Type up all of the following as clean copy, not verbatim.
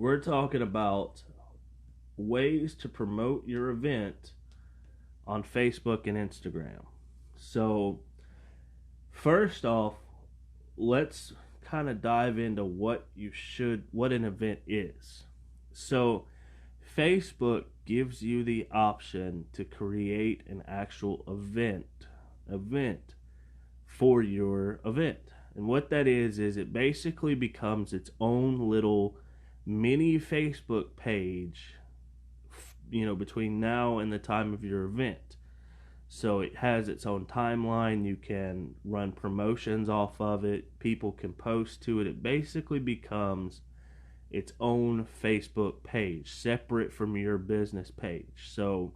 We're talking about ways to promote your event on Facebook and Instagram. So, first off, let's kind of dive into what an event is. So, Facebook gives you the option to create an actual event for your event. And what that is it basically becomes its own little mini Facebook page, between now and the time of your event. So it has its own timeline. You can run promotions off of it. People can post to it. It basically becomes its own Facebook page, separate from your business page. So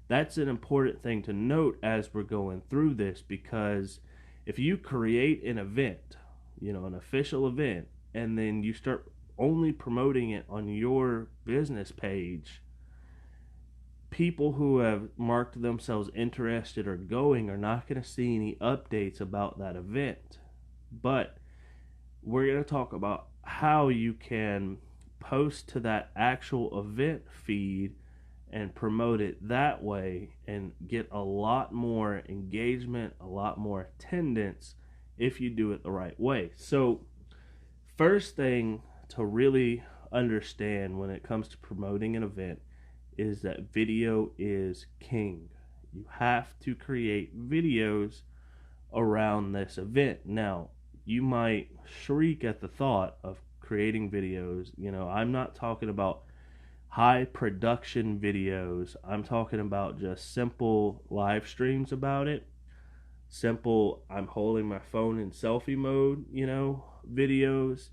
that's an important thing to note as we're going through this, because if you create an event, an official event, and then you start only promoting it on your business page, people who have marked themselves interested or going are not going to see any updates about that event. But we're going to talk about how you can post to that actual event feed and promote it that way and get a lot more engagement, a lot more attendance if you do it the right way. So, first thing to really understand when it comes to promoting an event is that video is king. You have to create videos around this event. Now, you might shriek at the thought of creating videos. I'm not talking about high production videos. I'm talking about just simple live streams about it. Simple, I'm holding my phone in selfie mode, videos.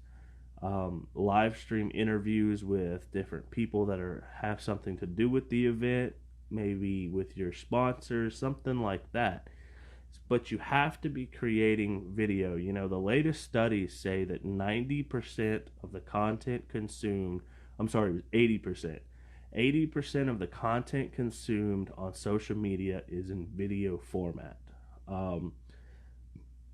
Live stream interviews with different people that have something to do with the event, maybe with your sponsors, something like that. But you have to be creating video. The latest studies say that 90% of the content consumed, I'm sorry, it was 80%. 80% of the content consumed on social media is in video format.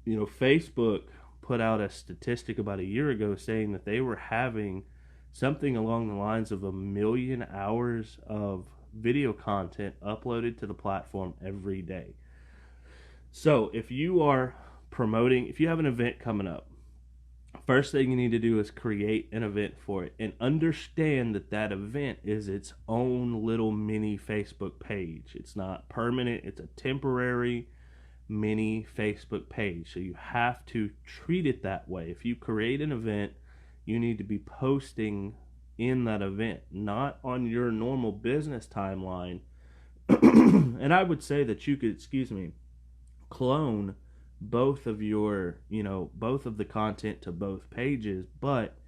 Facebook put out a statistic about a year ago saying that they were having something along the lines of 1 million hours of video content uploaded to the platform every day. So if you have an event coming up, first thing you need to do is create an event for it and understand that that event is its own little mini Facebook page. It's not permanent, it's a temporary mini Facebook page. So you have to treat it that way. If you create an event, you need to be posting in that event, not on your normal business timeline. And I would say that you could, clone both of the content to both pages. But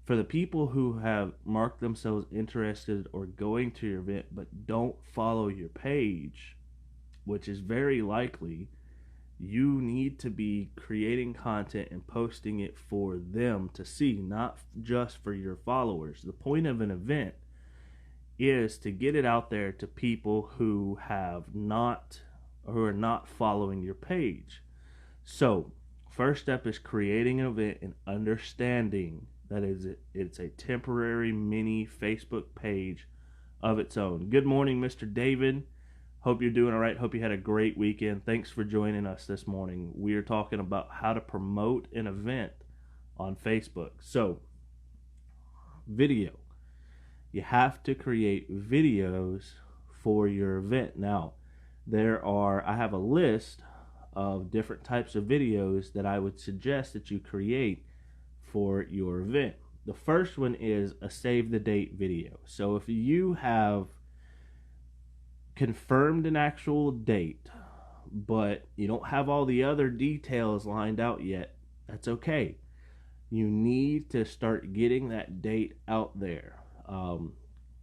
for the people who have marked themselves interested or going to your event but don't follow your page, which is very likely, you need to be creating content and posting it for them to see, not just for your followers. The point of an event is to get it out there to people who are not following your page. So, first step is creating an event and understanding that it's a temporary mini Facebook page of its own. Good morning, Mr. David. Hope you're doing all right. Hope you had a great weekend. Thanks for joining us this morning. We are talking about how to promote an event on Facebook. So, video. You have to create videos for your event. Now, I have a list of different types of videos that I would suggest that you create for your event. The first one is a save the date video. So if you have confirmed an actual date, but you don't have all the other details lined out yet, that's okay. You need to start getting that date out there.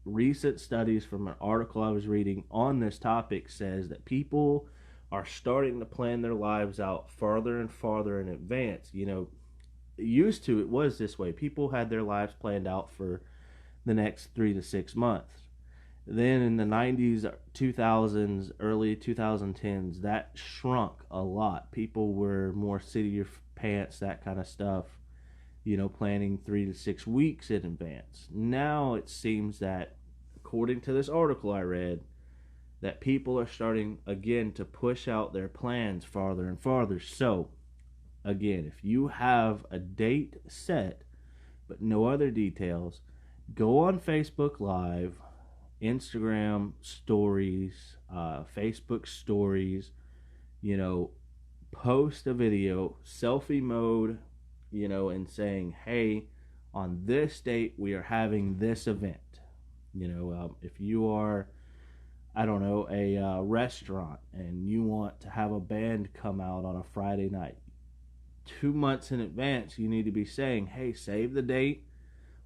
Recent studies from an article I was reading on this topic says that people are starting to plan their lives out farther and farther in advance. It was this way. People had their lives planned out for the next 3 to 6 months. Then in the 90s, 2000s, early 2010s, that shrunk a lot. People were more seat of your pants, that kind of stuff. planning 3 to 6 weeks in advance. Now it seems that, according to this article I read, that people are starting again to push out their plans farther and farther. So, again, if you have a date set but no other details, go on Facebook Live, Instagram stories, Facebook stories, post a video, selfie mode, and saying, hey, on this date we are having this event. If you are, I don't know, a restaurant and you want to have a band come out on a Friday night, 2 months in advance you need to be saying, hey, save the date.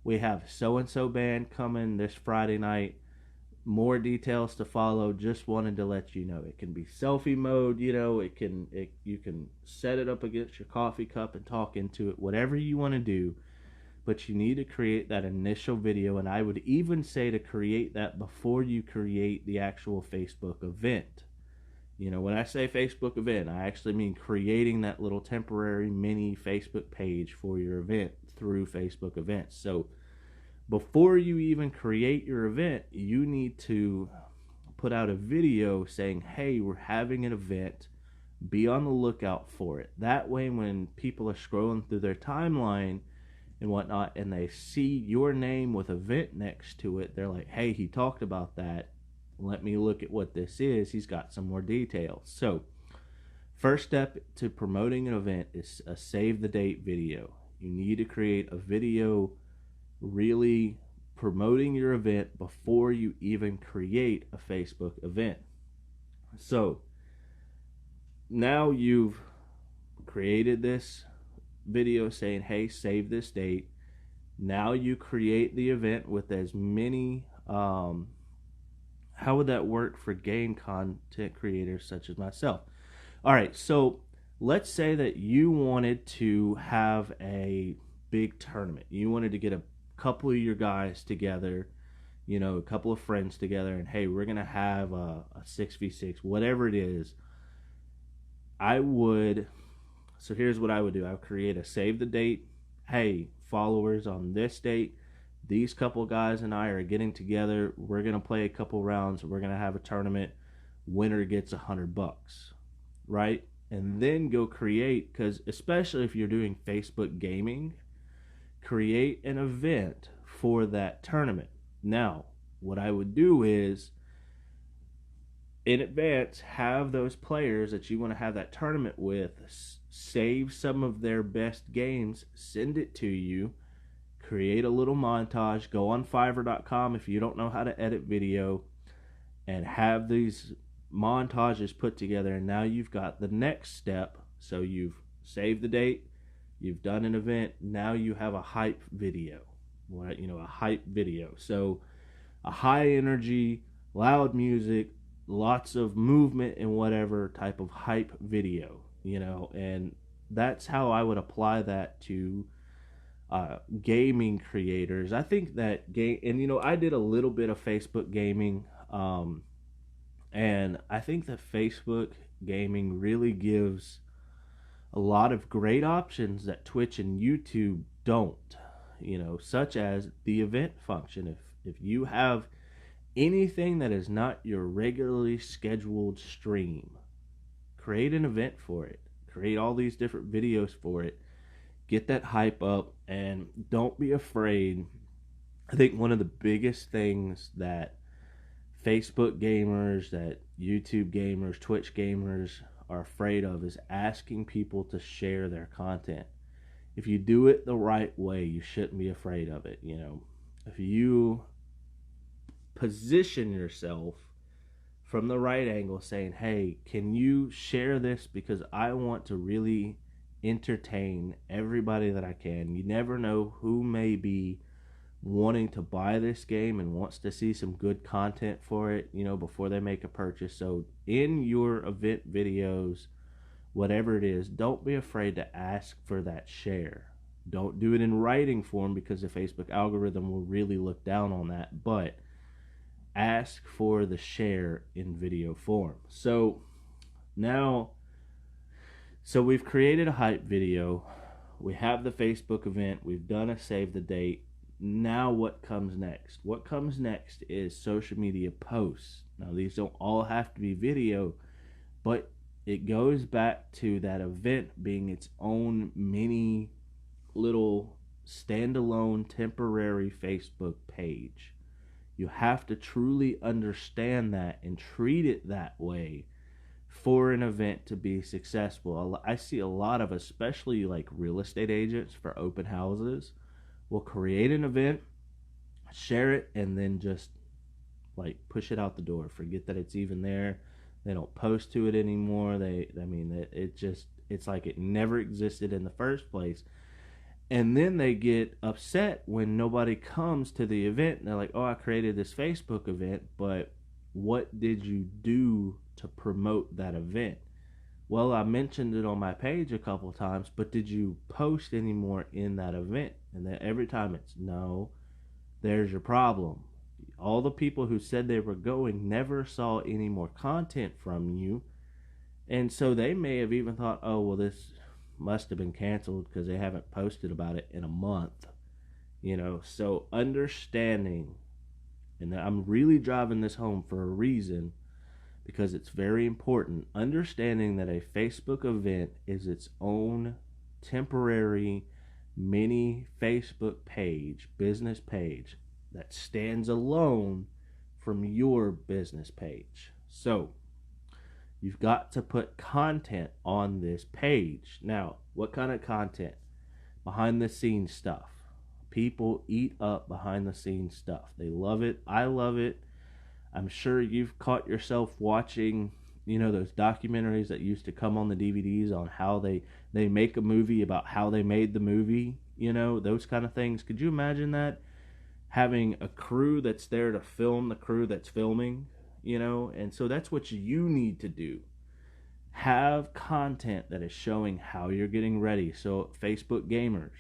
We have so-and-so band coming this Friday night. More details to follow. Just wanted to let you know. It can be selfie mode, you can set it up against your coffee cup and talk into it, whatever you want to do. But you need to create that initial video, and I would even say to create that before you create the actual Facebook event. When I say Facebook event, I actually mean creating that little temporary mini Facebook page for your event through Facebook events. So before you even create your event, you need to put out a video saying, hey, we're having an event. Be on the lookout for it. That way, when people are scrolling through their timeline and whatnot, and they see your name with event next to it, they're like, hey, he talked about that. Let me look at what this is. He's got some more details. So, first step to promoting an event is a save the date video. You need to create a video really promoting your event before you even create a Facebook event. So, now you've created this video saying, hey, save this date. Now you create the event with as many, how would that work for game content creators such as myself? All right, so let's say that you wanted to have a big tournament. You wanted to get a couple of your guys together, a couple of friends together, and hey, we're going to have a 6v6, whatever it is. So here's what I would do. I would create a save the date. Hey, followers, on this date, these couple guys and I are getting together. We're going to play a couple rounds. We're going to have a tournament. Winner gets $100, right? And then go create, because especially if you're doing Facebook gaming, create an event for that tournament. Now, what I would do is, in advance, have those players that you want to have that tournament with save some of their best games, send it to you, create a little montage, go on Fiverr.com if you don't know how to edit video, and have these montages put together. And now you've got the next step. So you've saved the date, you've done an event, now you have a hype video. A hype video. So a high energy, loud music, lots of movement and whatever type of hype video, and that's how I would apply that to gaming creators. I think that I did a little bit of Facebook gaming, and I think that Facebook gaming really gives a lot of great options that Twitch and YouTube don't, such as the event function. If you have anything that is not your regularly scheduled stream, create an event for it. Create all these different videos for it. Get that hype up, and don't be afraid. I think one of the biggest things that Facebook gamers, that YouTube gamers, Twitch gamers are afraid of is asking people to share their content. If you do it the right way, you shouldn't be afraid of it. If you position yourself from the right angle, saying, hey, can you share this, because I want to really entertain everybody that I can. You never know who may be wanting to buy this game and wants to see some good content for it, before they make a purchase. So in your event videos, whatever it is, don't be afraid to ask for that share. Don't do it in writing form, because the Facebook algorithm will really look down on that, but ask for the share in video form. So we've created a hype video. we have the Facebook event, we've done a save the date. Now what comes next? What comes next is social media posts. Now these don't all have to be video, but it goes back to that event being its own mini little standalone temporary Facebook page. You have to truly understand that and treat it that way for an event to be successful. I see a lot of, especially like real estate agents for open houses, will create an event, share it, and then just like push it out the door. Forget that it's even there. They don't post to it anymore. It's like it never existed in the first place. And then they get upset when nobody comes to the event. And they're like, oh, I created this Facebook event, but what did you do to promote that event? Well, I mentioned it on my page a couple of times, but did you post any more in that event? And then every time it's no. There's your problem. All the people who said they were going never saw any more content from you. And so they may have even thought, oh, well, this must have been canceled because they haven't posted about it in a month. So understanding, and I'm really driving this home for a reason, because it's very important, understanding that a Facebook event is its own temporary mini Facebook page, business page, that stands alone from your business page. So you've got to put content on this page. Now, what kind of content? Behind the scenes stuff. People eat up behind the scenes stuff. They love it. I love it. I'm sure you've caught yourself watching, those documentaries that used to come on the DVDs on how they make a movie about how they made the movie, those kind of things. Could you imagine that? Having a crew that's there to film the crew that's filming, and so that's what you need to do. Have content that is showing how you're getting ready. So Facebook gamers,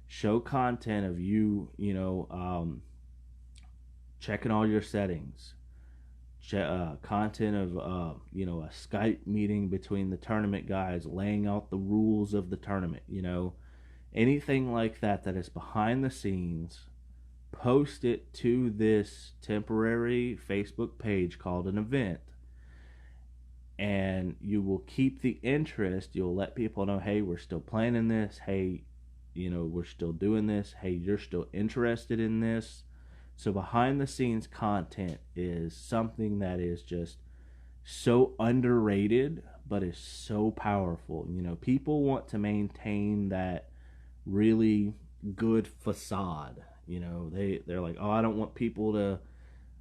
show content of you, checking all your settings. Content of a Skype meeting between the tournament guys, laying out the rules of the tournament, anything like that is behind the scenes. Post it to this temporary Facebook page called an event, and you will keep the interest. You'll let people know, hey, we're still planning this. Hey, we're still doing this. Hey, you're still interested in this. So behind the scenes content is something that is just so underrated, but is so powerful. People want to maintain that really good facade. They're like, oh, I don't want people to,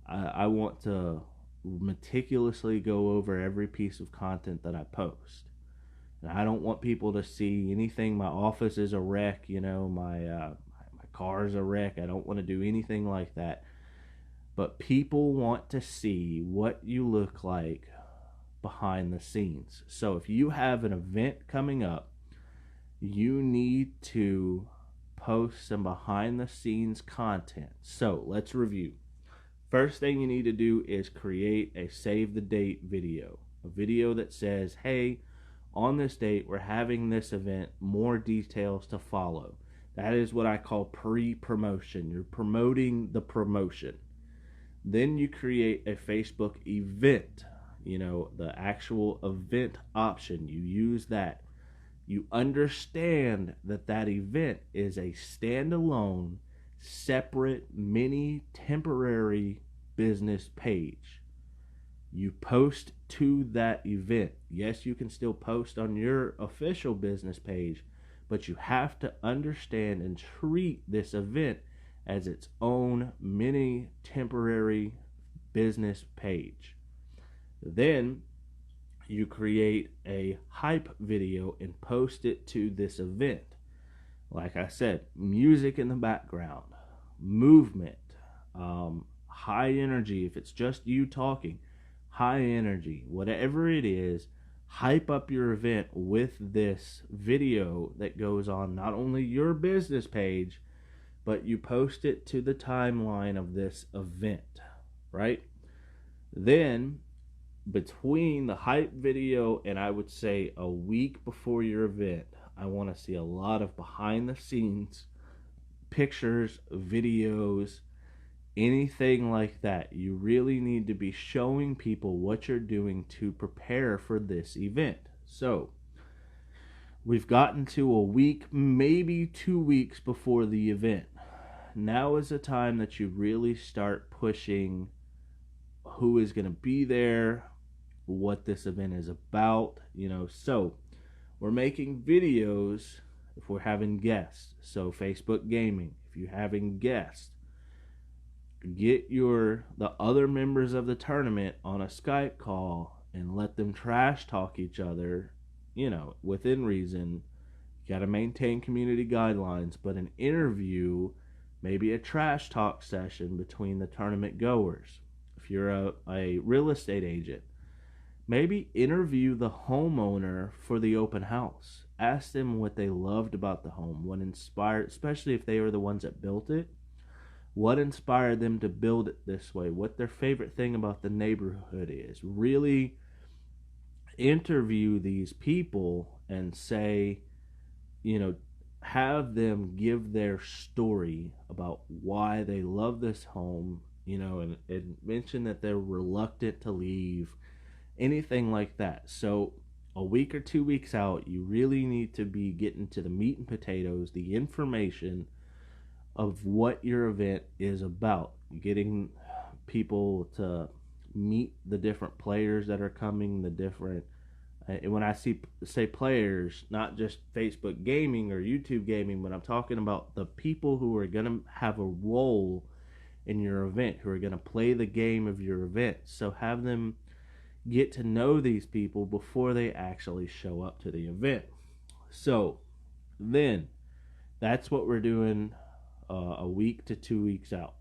I want to meticulously go over every piece of content that I post. And I don't want people to see anything. My office is a wreck, my car's a wreck. I don't want to do anything like that. But people want to see what you look like behind the scenes. So if you have an event coming up, you need to post some behind the scenes content. So let's review. First thing you need to do is create a save the date video. A video that says, hey, on this date we're having this event, more details to follow. That is what I call pre-promotion. You're promoting the promotion. Then you create a Facebook event, the actual event option. You use that. You understand that event is a standalone, separate, mini, temporary business page. You post to that event. Yes, you can still post on your official business page, but you have to understand and treat this event as its own mini, temporary business page. Then you create a hype video and post it to this event. Like I said, music in the background, movement, high energy. If it's just you talking, high energy, whatever it is, hype up your event with this video that goes on not only your business page, but you post it to the timeline of this event, right? Then between the hype video and I would say a week before your event, I want to see a lot of behind the scenes pictures, videos, anything like that. You really need to be showing people what you're doing to prepare for this event. So, we've gotten to a week, maybe 2 weeks before the event. Now is the time that you really start pushing who is going to be there, what this event is about, So, we're making videos if we're having guests. So, Facebook Gaming, if you're having guests, get the other members of the tournament on a Skype call and let them trash talk each other, within reason. You got to maintain community guidelines, but an interview, maybe a trash talk session between the tournament goers. If you're a real estate agent, maybe interview the homeowner for the open house. Ask them what they loved about the home, what inspired, especially if they were the ones that built it. What inspired them to build it this way? What their favorite thing about the neighborhood is. Really interview these people and say, have them give their story about why they love this home, and mention that they're reluctant to leave, anything like that. So a week or 2 weeks out, you really need to be getting to the meat and potatoes, the information of what your event is about, getting people to meet the different players that are coming, the different, and when I say players, not just Facebook gaming or YouTube gaming, but I'm talking about the people who are going to have a role in your event, who are going to play the game of your event. So have them get to know these people before they actually show up to the event. So then that's what we're doing a week to 2 weeks out.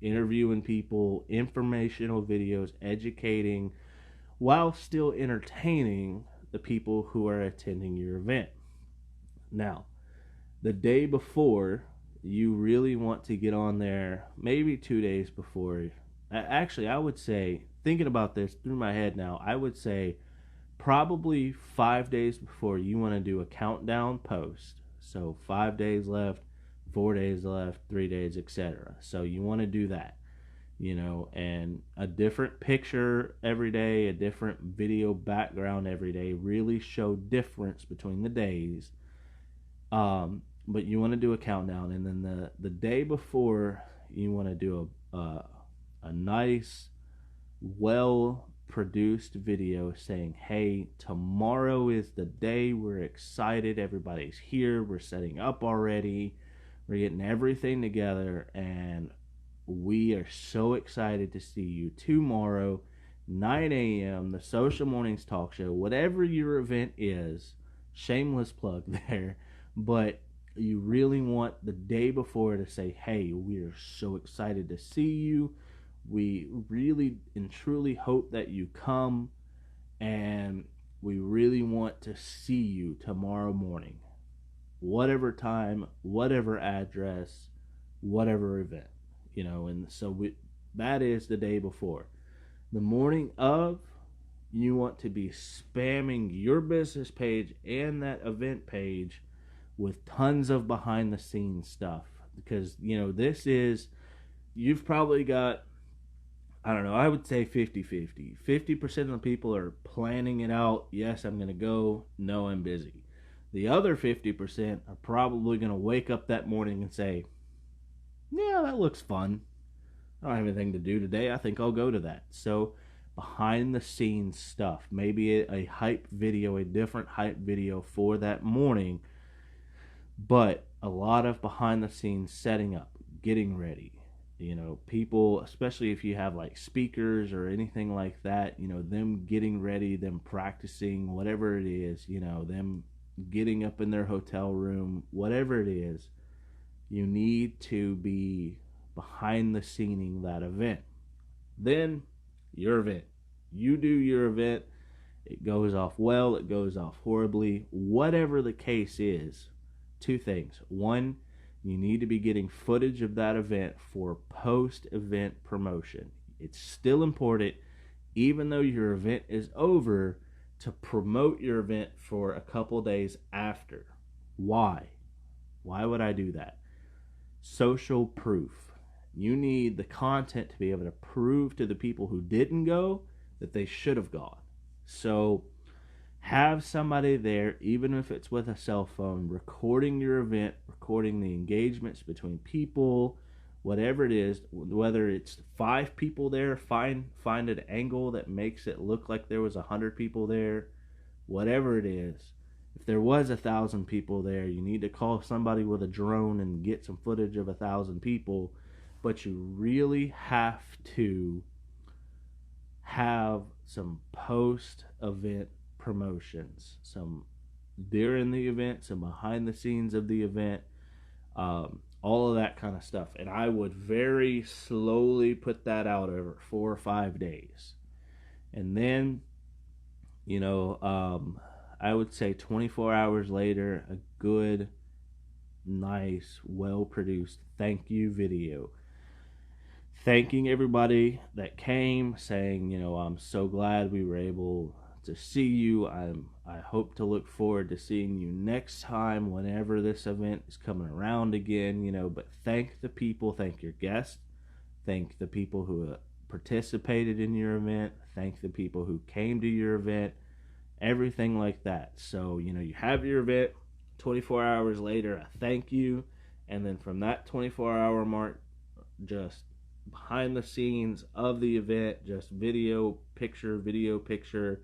Interviewing people, informational videos, educating, while still entertaining the people who are attending your event. Now, the day before, you really want to get on there, maybe 2 days before. Actually, I would say, thinking about this through my head now, I would say probably 5 days before, you want to do a countdown post. So 5 days left, 4 days left, 3 days, etc. So you want to do that, and a different picture every day, a different video background every day, really show difference between the days. But you want to do a countdown, and then the day before, you want to do a nice, well produced video saying, hey, tomorrow is the day, we're excited, everybody's here, we're setting up already, we're getting everything together, and we are so excited to see you tomorrow, 9 a.m., the Social Mornings Talk Show, whatever your event is. Shameless plug there. But you really want the day before to say, hey, we are so excited to see you. We really and truly hope that you come, and we really want to see you tomorrow morning. Whatever time, whatever address, whatever event, and so that is the day before. The morning of, you want to be spamming your business page and that event page with tons of behind the scenes stuff, because this is, you've probably got, I don't know, I would say 50-50. 50% of the people are planning it out. Yes, I'm going to go. No, I'm busy. The other 50% are probably going to wake up that morning and say, yeah, that looks fun. I don't have anything to do today. I think I'll go to that. So behind the scenes stuff, maybe a hype video, a different hype video for that morning, but a lot of behind the scenes setting up, getting ready. People, especially if you have like speakers or anything like that, them getting ready, them practicing, whatever it is, them getting up in their hotel room, whatever it is, you need to be behind the scening that event. Then your event. You do your event. It goes off well, it goes off horribly, whatever the case is. 2 things. 1, you need to be getting footage of that event for post-event promotion. It's still important, even though your event is over, to promote your event for a couple days after. Why? Why would I do that? Social proof. You need the content to be able to prove to the people who didn't go that they should have gone. So have somebody there, even if it's with a cell phone, recording your event, recording the engagements between people, whatever it is, whether it's 5 people there, find an angle that makes it look like there was 100 people there, whatever it is. If there was 1,000 people there, you need to call somebody with a drone and get some footage of 1,000 people, but you really have to have some post-event promotions, some during the event, some behind the scenes of the event, all of that kind of stuff. And I would very slowly put that out over 4 or 5 days. And then, I would say 24 hours later, a good, nice, well-produced thank you video. Thanking everybody that came, saying, I'm so glad we were able to see you. I hope to look forward to seeing you next time whenever this event is coming around again, but thank the people, thank your guests, thank the people who participated in your event, thank the people who came to your event, everything like that. So, you have your event, 24 hours later, a thank you, and then from that 24-hour mark, just behind the scenes of the event, just video picture,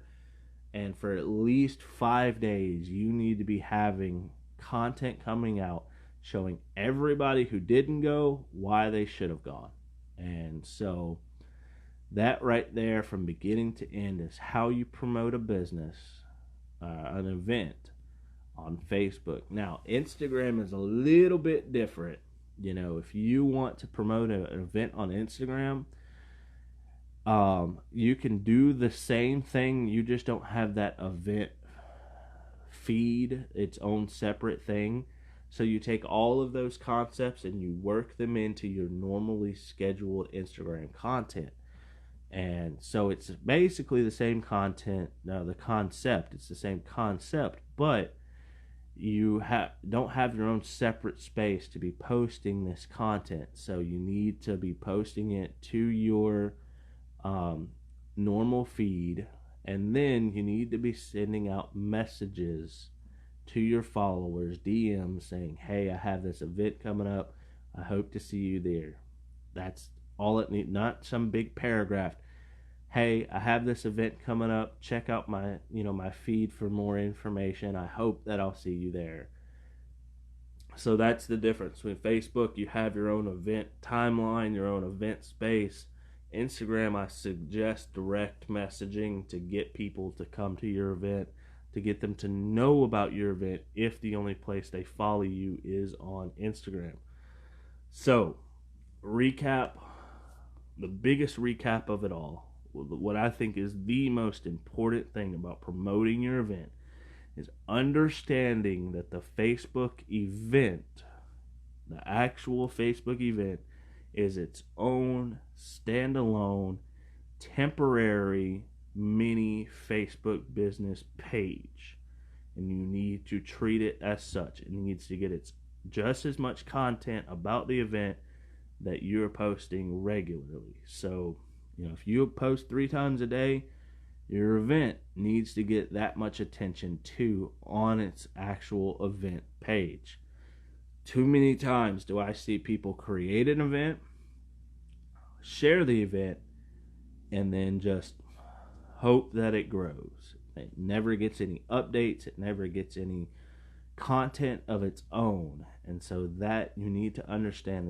and for at least 5 days, you need to be having content coming out showing everybody who didn't go why they should have gone. And so that right there, from beginning to end, is how you promote a business, an event on Facebook. Now, Instagram is a little bit different. If you want to promote an event on Instagram, you can do the same thing. You just don't have that event feed, its own separate thing. So you take all of those concepts and you work them into your normally scheduled Instagram content. And so it's basically the same content. Now, it's the same concept, but you don't have your own separate space to be posting this content. So you need to be posting it to your normal feed, and then you need to be sending out messages to your followers, DMs, saying, hey, I have this event coming up, I hope to see you there. That's all it needs, not some big paragraph. Hey, I have this event coming up, check out my feed for more information, I hope that I'll see you there. So that's the difference. With Facebook, you have your own event timeline, your own event space. Instagram, I suggest direct messaging to get people to come to your event, to get them to know about your event if the only place they follow you is on Instagram. So, the biggest recap of it all, what I think is the most important thing about promoting your event is understanding that the Facebook event, the actual Facebook event, is its own standalone, temporary mini Facebook business page. And you need to treat it as such. It needs to get just as much content about the event that you're posting regularly. So, if you post 3 times a day, your event needs to get that much attention too on its actual event page. Too many times do I see people create an event, share the event, and then just hope that it grows. It never gets any updates. It never gets any content of its own. And so that you need to understand that